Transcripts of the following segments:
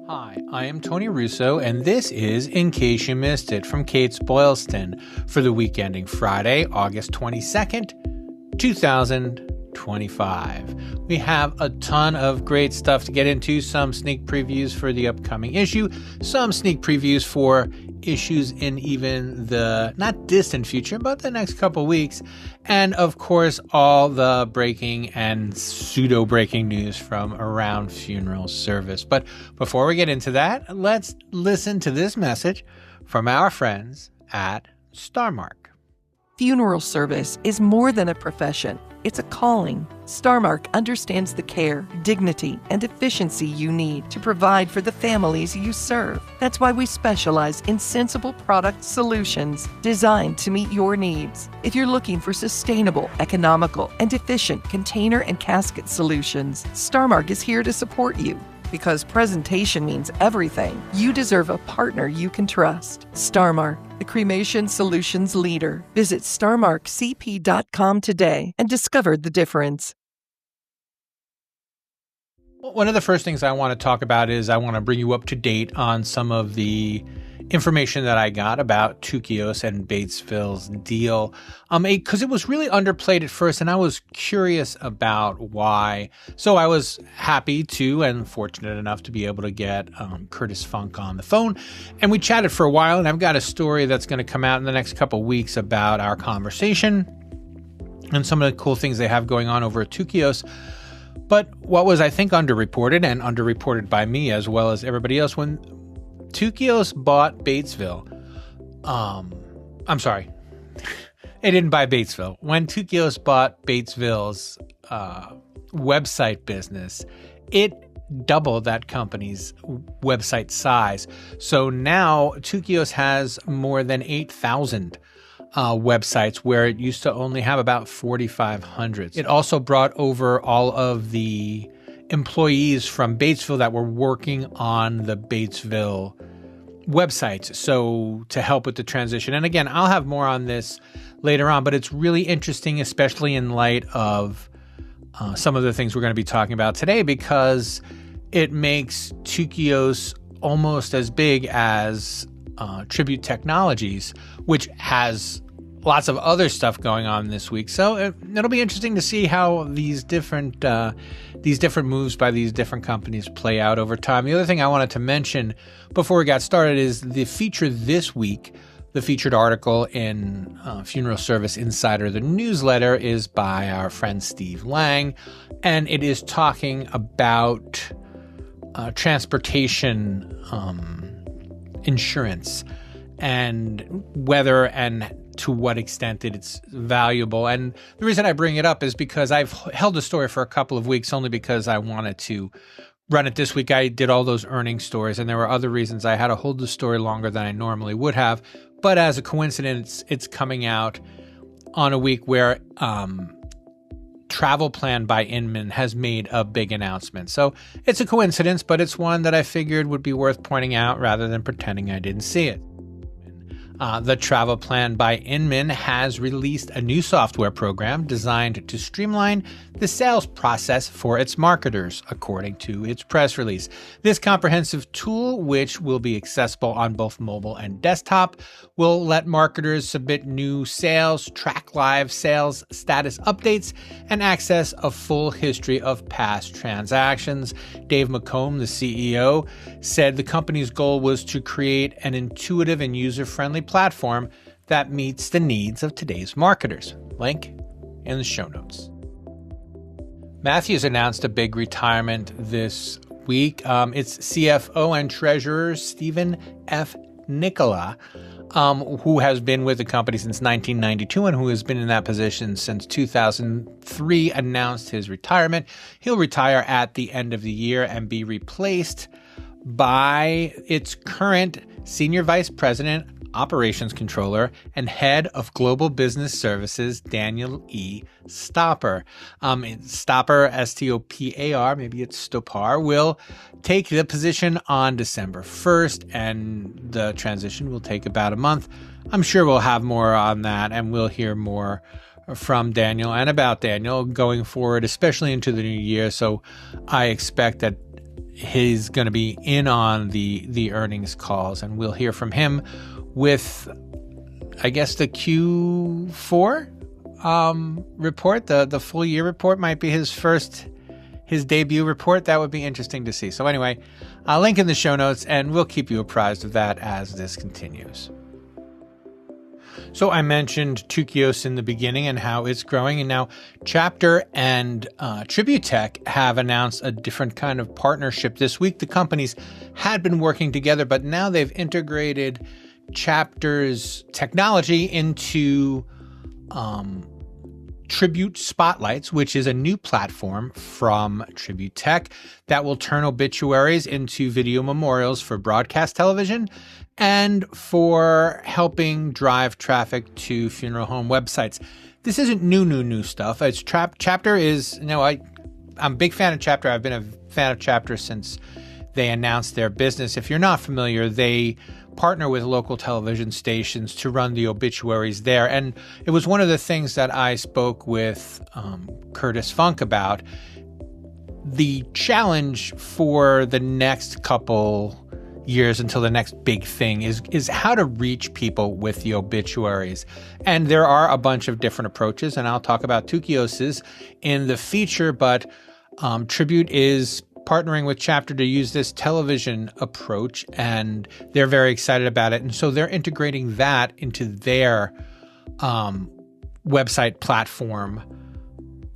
Hi, I am Tony Russo, and this is In Case You Missed It from Kates-Boylston for the week ending Friday, August 22nd, 2025. We have a ton of great stuff to get into, some sneak previews for the upcoming issue, some sneak previews for issues in even the not distant future, but the next couple weeks, and of course, all the breaking and pseudo-breaking news from around funeral service. But before we get into that, let's listen to this message from our friends at Starmark. Funeral service is more than a profession. It's a calling. Starmark understands the care, dignity, and efficiency you need to provide for the families you serve. That's why we specialize in sensible product solutions designed to meet your needs. If you're looking for sustainable, economical, and efficient container and casket solutions, Starmark is here to support you. Because presentation means everything, you deserve a partner you can trust. Starmark, the cremation solutions leader. Visit starmarkcp.com today and discover the difference. One of the first things I want to talk about is I want to bring you up to date on some of the information that I got about Tukios and Batesville's deal, because it was really underplayed at first, and I was curious about why. So I was happy to and fortunate enough to be able to get Curtis Funk on the phone, and we chatted for a while, and I've got a story that's going to come out in the next couple of weeks about our conversation and some of the cool things they have going on over at Tukios. But what was, I think, underreported, and underreported by me as well as everybody else, when Tukios bought Batesville. I'm sorry. It didn't buy Batesville. When Tukios bought Batesville's website business, it doubled that company's website size. So now Tukios has more than 8,000 websites, where it used to only have about 4,500. It also brought over all of the employees from Batesville that were working on the Batesville websites, so to help with the transition. And again, I'll have more on this later on, but it's really interesting, especially in light of some of the things we're going to be talking about today, because it makes Tukios almost as big as Tribute Technologies, which has lots of other stuff going on this week. So it'll be interesting to see how these different moves by these different companies play out over time. The other thing I wanted to mention before we got started is the feature this week. The featured article in Funeral Service Insider, the newsletter, is by our friend Steve Lang, and it is talking about transportation insurance and whether and to what extent it's valuable. And the reason I bring it up is because I've held the story for a couple of weeks, only because I wanted to run it this week. I did all those earnings stories, and there were other reasons I had to hold the story longer than I normally would have. But as a coincidence, it's coming out on a week where Travel Plan by Inman has made a big announcement. So it's a coincidence, but it's one that I figured would be worth pointing out rather than pretending I didn't see it. The Travel Plan by Inman has released a new software program designed to streamline the sales process for its marketers, according to its press release. This comprehensive tool, which will be accessible on both mobile and desktop, will let marketers submit new sales, track live sales status updates, and access a full history of past transactions. Dave McComb, the CEO, said the company's goal was to create an intuitive and user-friendly platform that meets the needs of today's marketers. Link in the show notes. Matthews announced a big retirement this week. It's CFO and Treasurer Stephen F. Nicola, who has been with the company since 1992 and who has been in that position since 2003, announced his retirement. He'll retire at the end of the year and be replaced by its current Senior Vice President, Operations Controller, and Head of Global Business Services, Daniel E. Stopper. Stopper, S-T-O-P-A-R, maybe it's Stopar, will take the position on December 1st, and the transition will take about a month. I'm sure we'll have more on that, and we'll hear more from Daniel and about Daniel going forward, especially into the new year. So I expect that he's going to be in on the earnings calls, and we'll hear from him with, I guess, the Q4 report. The full year report might be his debut report. That would be interesting to see. So anyway, I'll link in the show notes, and we'll keep you apprised of that as this continues. So I mentioned Tukios in the beginning and how it's growing, and now Chapter and Tribute Tech have announced a different kind of partnership this week. The companies had been working together, but now they've integrated Chapter's technology into Tribute Spotlights, which is a new platform from Tribute Tech that will turn obituaries into video memorials for broadcast television and for helping drive traffic to funeral home websites. This isn't new stuff. It's Chapter is, I'm a big fan of Chapter. I've been a fan of Chapter since they announced their business. If you're not familiar, they partner with local television stations to run the obituaries there. And it was one of the things that I spoke with Curtis Funk about. The challenge for the next couple years until the next big thing is how to reach people with the obituaries. And there are a bunch of different approaches, and I'll talk about Tukios's in the feature, but Tribute is partnering with Chapter to use this television approach, and they're very excited about it. And so they're integrating that into their website platform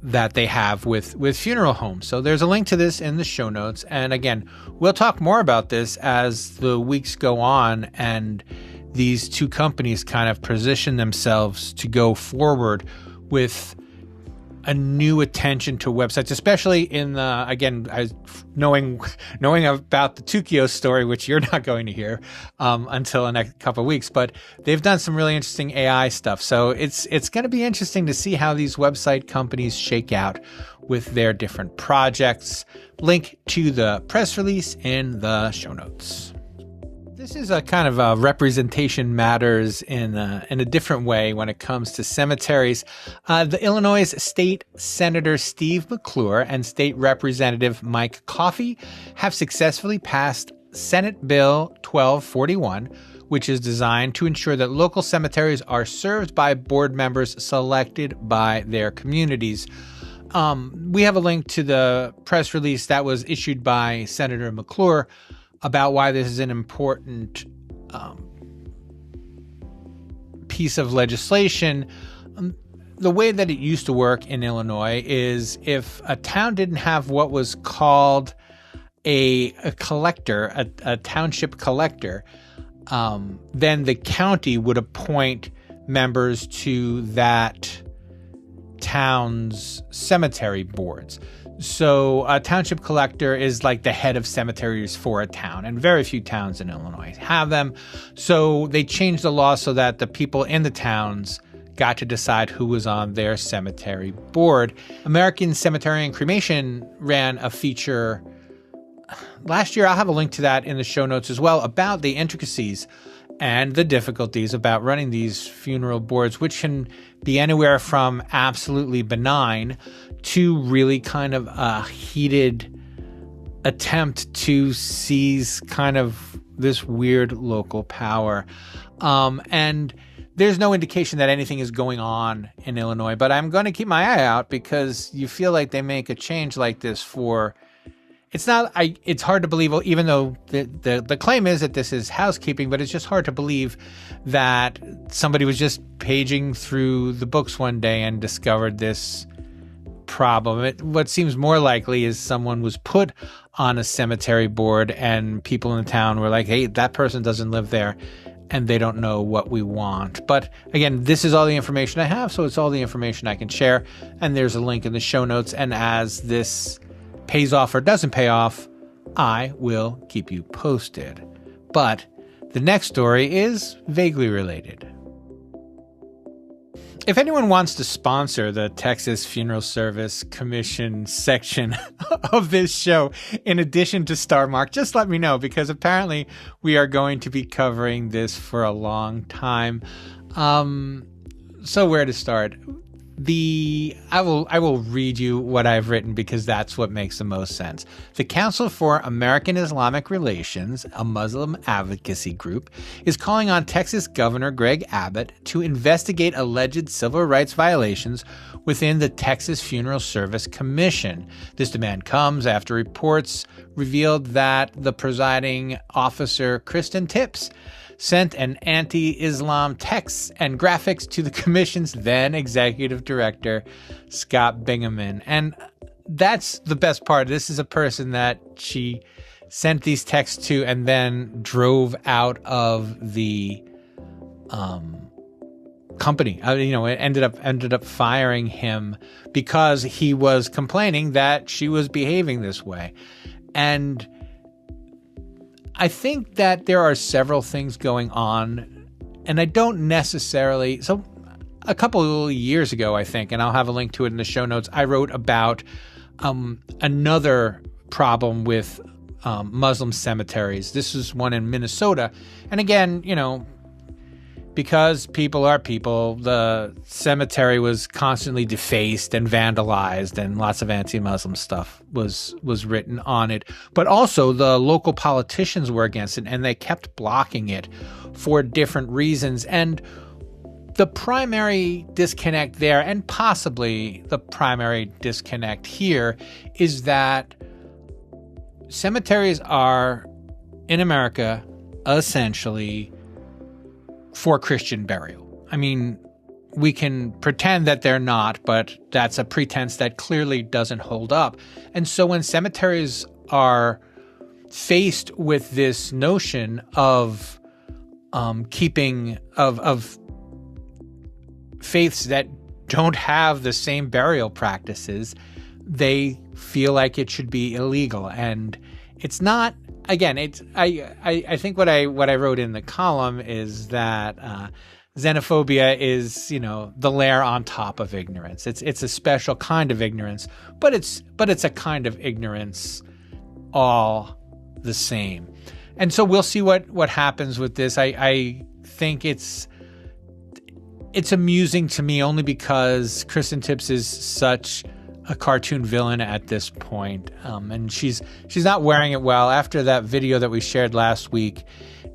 that they have with funeral homes. So there's a link to this in the show notes. And again, we'll talk more about this as the weeks go on and these two companies kind of position themselves to go forward with a new attention to websites, especially in the, again, knowing about the Tukios story, which you're not going to hear until the next couple of weeks, but they've done some really interesting AI stuff. So it's going to be interesting to see how these website companies shake out with their different projects. Link to the press release in the show notes. This is a kind of a representation matters in a different way when it comes to cemeteries. The Illinois State Senator Steve McClure and State Representative Mike Coffey have successfully passed Senate Bill 1241, which is designed to ensure that local cemeteries are served by board members selected by their communities. We have a link to the press release that was issued by Senator McClure about why this is an important piece of legislation. The way that it used to work in Illinois is if a town didn't have what was called a collector, a township collector, then the county would appoint members to that town's cemetery boards. So a township collector is like the head of cemeteries for a town, and very few towns in Illinois have them. So they changed the law so that the people in the towns got to decide who was on their cemetery board. American Cemetery and Cremation ran a feature last year. I'll have a link to that in the show notes as well, about the intricacies and the difficulties about running these funeral boards, which can be anywhere from absolutely benign to really kind of a heated attempt to seize kind of this weird local power. And there's no indication that anything is going on in Illinois, but I'm going to keep my eye out, because you feel like they make a change like this for... It's hard to believe, even though the claim is that this is housekeeping, but it's just hard to believe that somebody was just paging through the books one day and discovered this problem. What seems more likely is someone was put on a cemetery board and people in the town were like, hey, that person doesn't live there and they don't know what we want. But again, this is all the information I have, so it's all the information I can share. And there's a link in the show notes. And as this pays off or doesn't pay off, I will keep you posted. But the next story is vaguely related. If anyone wants to sponsor the Texas Funeral Service Commission section of this show, in addition to Star Mark, just let me know, because apparently we are going to be covering this for a long time. So where to start? I will read you what I've written because that's what makes the most sense. The Council for American Islamic Relations, a Muslim advocacy group, is calling on Texas Governor Greg Abbott to investigate alleged civil rights violations within the Texas Funeral Service Commission. This demand comes after reports revealed that the presiding officer, Kristen Tips, sent an anti-Islam text and graphics to the commission's then executive director, Scott Bingaman. And that's the best part. This is a person that she sent these texts to and then drove out of the company. It ended up firing him because he was complaining that she was behaving this way. And I think that there are several things going on, and I don't necessarily. So a couple of years ago, I think, and I'll have a link to it in the show notes, I wrote about another problem with Muslim cemeteries. This is one in Minnesota. And again, because people are people, the cemetery was constantly defaced and vandalized, and lots of anti-Muslim stuff was written on it. But also the local politicians were against it, and they kept blocking it for different reasons. And the primary disconnect there, and possibly the primary disconnect here, is that cemeteries are, in America, essentially for Christian burial. I mean, we can pretend that they're not, but that's a pretense that clearly doesn't hold up. And so when cemeteries are faced with this notion of keeping of faiths that don't have the same burial practices, they feel like it should be illegal. And it's not. Again, I think what I wrote in the column is that xenophobia is, the layer on top of ignorance. It's a special kind of ignorance, but it's a kind of ignorance all the same. And so we'll see what happens with this. I think it's amusing to me only because Kristen Tips is such a cartoon villain at this point. And she's not wearing it well. After that video that we shared last week,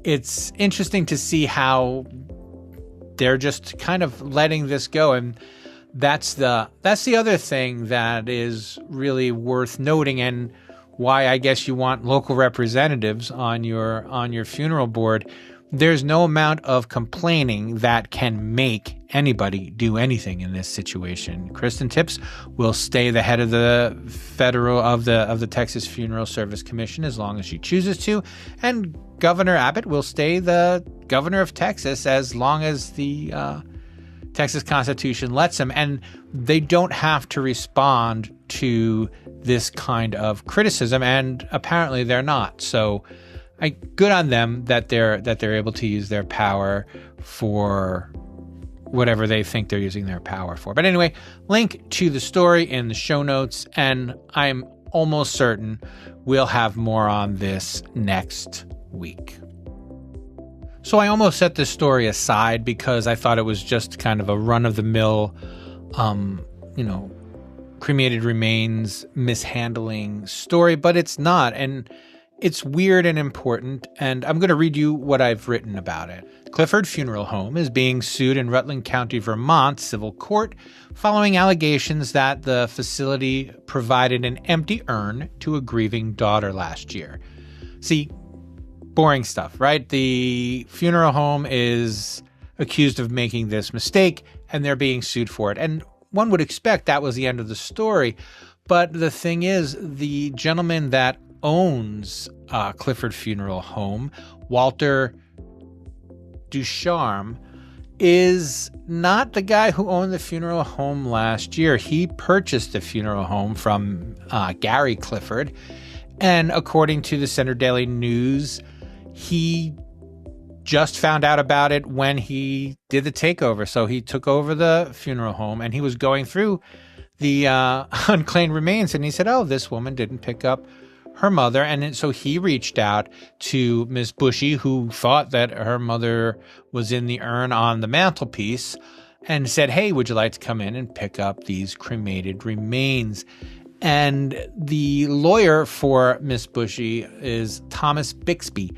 it's interesting to see how they're just kind of letting this go. And that's the other thing that is really worth noting, and why I guess you want local representatives on your funeral board. There's no amount of complaining that can make anybody do anything in this situation. Kristen Tips will stay the head of the of the Texas Funeral Service Commission as long as she chooses to, and Governor Abbott will stay the governor of Texas as long as the Texas Constitution lets him. And they don't have to respond to this kind of criticism, and apparently they're not. So good on them that they're able to use their power for whatever they think they're using their power for. But anyway, link to the story in the show notes, and I'm almost certain we'll have more on this next week. So I almost set this story aside because I thought it was just kind of a run-of-the-mill, cremated remains mishandling story, but it's not. And it's weird and important, and I'm going to read you what I've written about it. Clifford Funeral Home is being sued in Rutland County, Vermont civil court following allegations that the facility provided an empty urn to a grieving daughter last year. See, boring stuff, right? The funeral home is accused of making this mistake, and they're being sued for it. And one would expect that was the end of the story. But the thing is, the gentleman that owns Clifford Funeral Home, Walter Ducharme, is not the guy who owned the funeral home last year. He purchased the funeral home from Gary Clifford, and according to the Center Daily News, he just found out about it when he did the takeover. So he took over the funeral home, and he was going through the unclaimed remains, and he said, oh, this woman didn't pick up her mother. And so he reached out to Miss Bushy, who thought that her mother was in the urn on the mantelpiece. and said, hey, would you like to come in and pick up these cremated remains? And the lawyer for Miss Bushy is Thomas Bixby.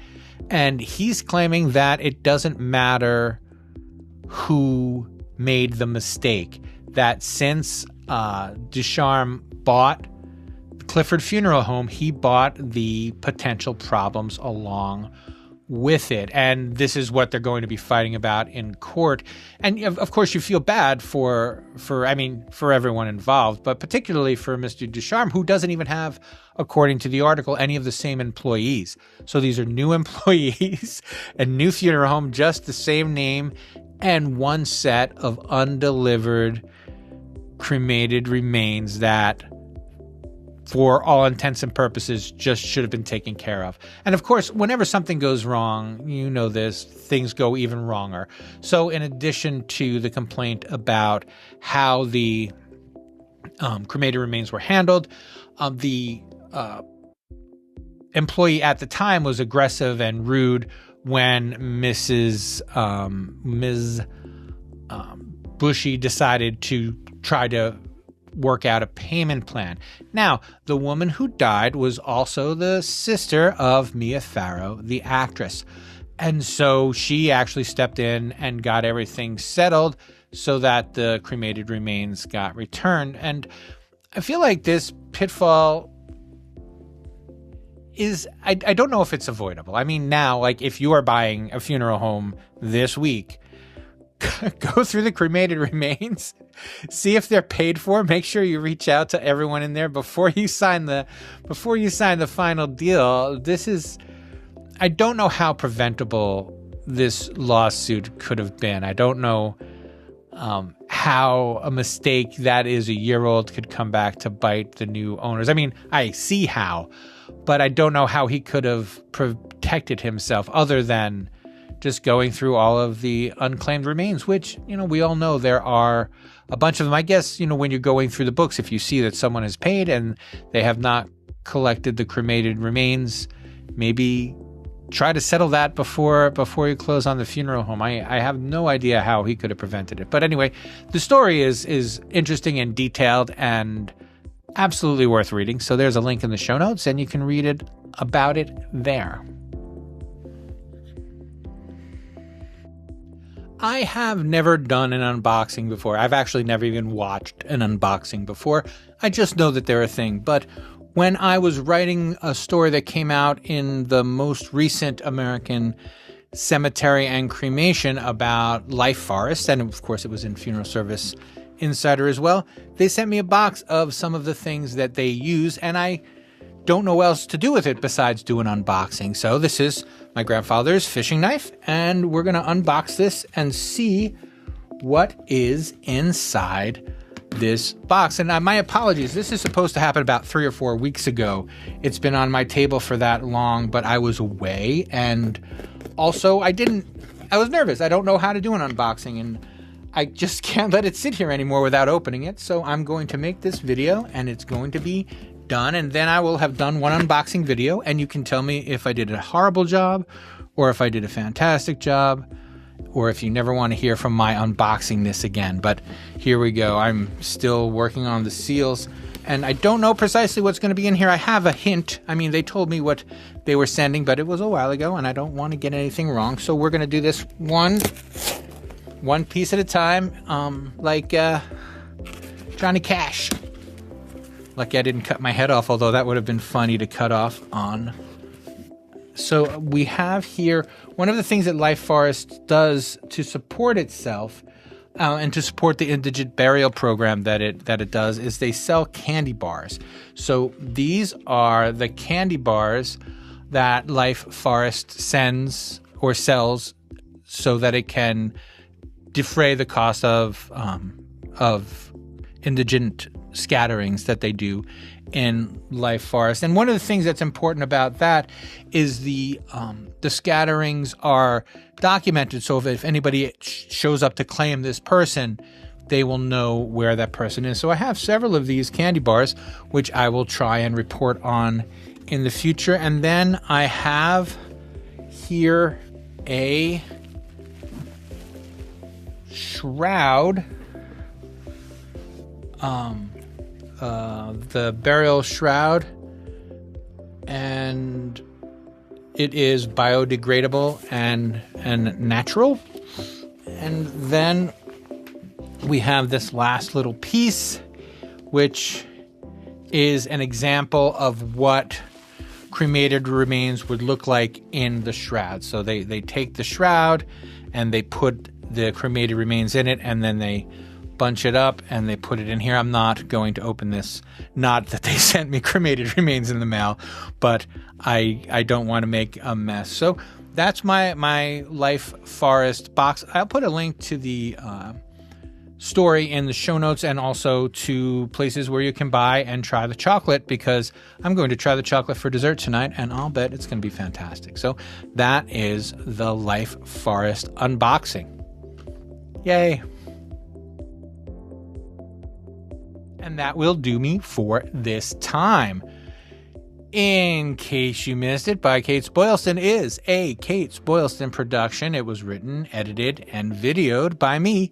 And he's claiming that it doesn't matter who made the mistake, that since Ducharme bought Clifford Funeral Home, he bought the potential problems along with it. And this is what they're going to be fighting about in court. And of course, you feel bad for everyone involved, but particularly for Mr. Ducharme, who doesn't even have, according to the article, any of the same employees. So these are new employees, a new funeral home, just the same name, and one set of undelivered cremated remains that, for all intents and purposes, just should have been taken care of. And of course, whenever something goes wrong, you know this, things go even wronger. So in addition to the complaint about how the cremated remains were handled, the employee at the time was aggressive and rude when Ms. Bushy decided to try to work out a payment plan. Now, the woman who died was also the sister of Mia Farrow, the actress. And so she actually stepped in and got everything settled so that the cremated remains got returned. And I feel like this pitfall is, I don't know if it's avoidable. I mean, now, like, if you are buying a funeral home this week, go through the cremated remains, see if they're paid for. Make sure you reach out to everyone in there before you sign the final deal. I don't know how preventable this lawsuit could have been. I don't know how a mistake that is a year old could come back to bite the new owners. I mean, I see how, but I don't know how he could have protected himself other than just going through all of the unclaimed remains, which, we all know there are a bunch of them. I guess, when you're going through the books, if you see that someone has paid and they have not collected the cremated remains, maybe try to settle that before you close on the funeral home. I have no idea how he could have prevented it. But anyway, the story is interesting and detailed and absolutely worth reading. So there's a link in the show notes and you can read about it there. I have never done an unboxing before. I've actually never even watched an unboxing before. I just know that they're a thing. But when I was writing a story that came out in the most recent American Cemetery and Cremation about life forests, and of course it was in Funeral Service Insider as well, they sent me a box of some of the things that they use, and I don't know what else to do with it besides do an unboxing. So this is my grandfather's fishing knife, and we're going to unbox this and see what is inside this box. And my apologies, this is supposed to happen about 3 or 4 weeks ago. It's been on my table for that long, but I was away, and also I was nervous. I don't know how to do an unboxing, and I just can't let it sit here anymore without opening it. So I'm going to make this video, and it's going to be done, and then I will have done one unboxing video, and you can tell me if I did a horrible job or if I did a fantastic job, or if you never want to hear from my unboxing this again. But here we go. I'm still working on the seals, and I don't know precisely what's going to be in here. I have a hint. I mean, they told me what they were sending, but it was a while ago, and I don't want to get anything wrong. So we're going to do this one piece at a time, like Johnny Cash. Lucky I didn't cut my head off, although that would have been funny to cut off on. So we have here one of the things that Life Forest does to support itself and to support the indigent burial program that it does is they sell candy bars. So these are the candy bars that Life Forest sends or sells so that it can defray the cost of indigent scatterings that they do in Life Forest. And one of the things that's important about that is the scatterings are documented, so if anybody shows up to claim this person, they will know where that person is. So I have several of these candy bars, which I will try and report on in the future. And then I have here a shroud, the burial shroud, and it is biodegradable and natural. And then we have this last little piece, which is an example of what cremated remains would look like in the shroud. So they take the shroud and they put the cremated remains in it, and then they bunch it up and they put it in here. I'm not going to open this. Not that they sent me cremated remains in the mail, but I don't want to make a mess. So that's my Life Forest box. I'll put a link to the story in the show notes, and also to places where you can buy and try the chocolate, because I'm going to try the chocolate for dessert tonight, and I'll bet it's going to be fantastic. So that is the Life Forest unboxing. Yay. And that will do me for this time. In case you missed it, By Kates-Boylston is a Kates-Boylston production. It was written, edited, and videoed by me,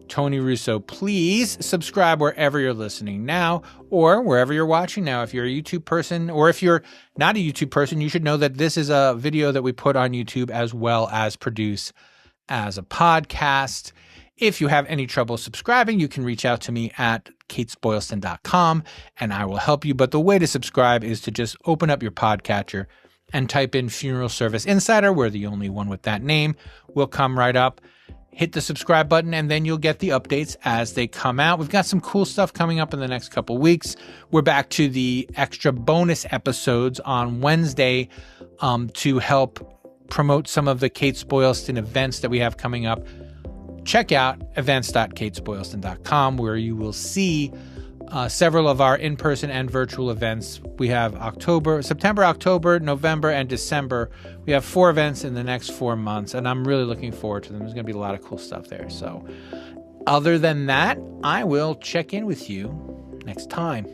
Tony Russo. Please subscribe wherever you're listening now, or wherever you're watching now. If you're a YouTube person, or if you're not a YouTube person, you should know that this is a video that we put on YouTube as well as produce as a podcast. If you have any trouble subscribing, you can reach out to me at Kates-Boylston.com and I will help you. But the way to subscribe is to just open up your podcatcher and type in Funeral Service Insider. We're the only one with that name. We'll come right up. Hit the subscribe button, and then you'll get the updates as they come out. We've got some cool stuff coming up in the next couple weeks. We're back to the extra bonus episodes on Wednesday to help promote some of the Kates-Boylston events that we have coming up. Check out events.Kates-Boylston.com, where you will see several of our in-person and virtual events. We have September, October, November, and December. We have 4 events in the next 4 months, and I'm really looking forward to them. There's going to be a lot of cool stuff there. So other than that, I will check in with you next time.